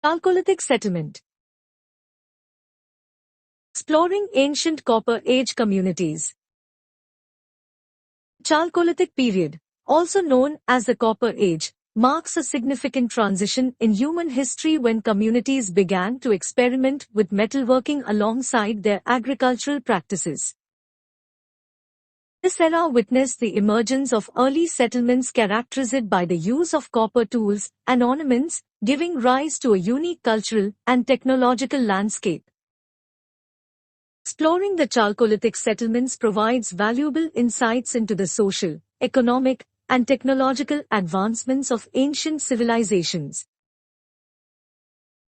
Chalcolithic settlement. Exploring ancient Copper Age communities. Chalcolithic period, also known as the Copper Age, marks a significant transition in human history when communities began to experiment with metalworking alongside their agricultural practices. This era witnessed the emergence of early settlements characterized by the use of copper tools and ornaments, giving rise to a unique cultural and technological landscape. Exploring the Chalcolithic settlements provides valuable insights into the social, economic, and technological advancements of ancient civilizations.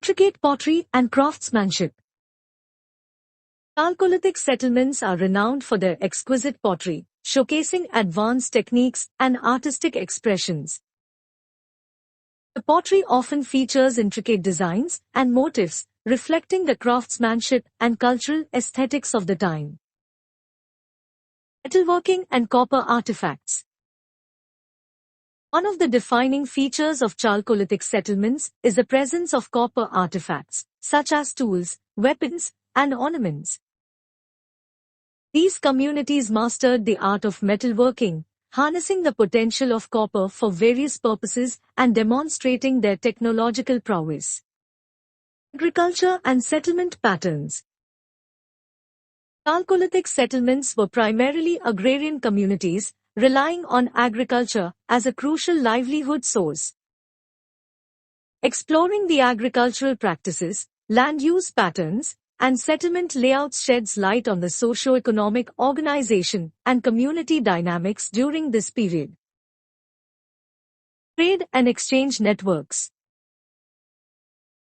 Intricate pottery and craftsmanship. Chalcolithic settlements are renowned for their exquisite pottery, showcasing advanced techniques and artistic expressions. The pottery often features intricate designs and motifs, reflecting the craftsmanship and cultural aesthetics of the time. Metalworking and copper artifacts. One of the defining features of Chalcolithic settlements is the presence of copper artifacts, such as tools, weapons, and ornaments. These communities mastered the art of metalworking, harnessing the potential of copper for various purposes and demonstrating their technological prowess. Agriculture and settlement patterns. Chalcolithic settlements were primarily agrarian communities, relying on agriculture as a crucial livelihood source. Exploring the agricultural practices, land use patterns, and settlement layouts sheds light on the socio-economic organization and community dynamics during this period. Trade and exchange networks.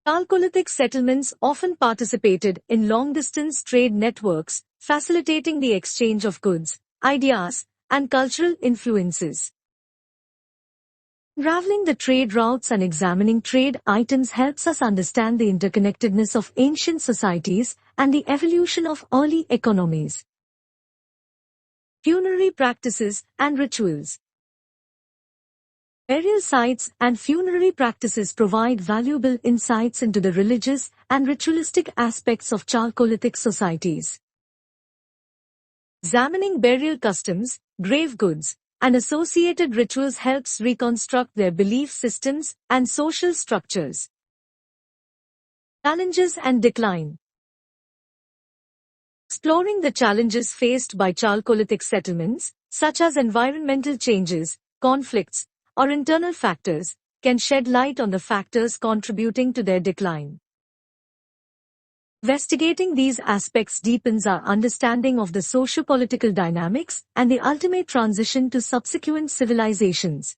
Chalcolithic settlements often participated in long-distance trade networks, facilitating the exchange of goods, ideas, and cultural influences. Unraveling the trade routes and examining trade items helps us understand the interconnectedness of ancient societies and the evolution of early economies. Funerary practices and rituals. Burial sites and funerary practices provide valuable insights into the religious and ritualistic aspects of Chalcolithic societies. Examining burial customs, grave goods, and associated rituals helps reconstruct their belief systems and social structures. Challenges and decline. Exploring the challenges faced by Chalcolithic settlements, such as environmental changes, conflicts, or internal factors, can shed light on the factors contributing to their decline. Investigating these aspects deepens our understanding of the socio-political dynamics and the ultimate transition to subsequent civilizations.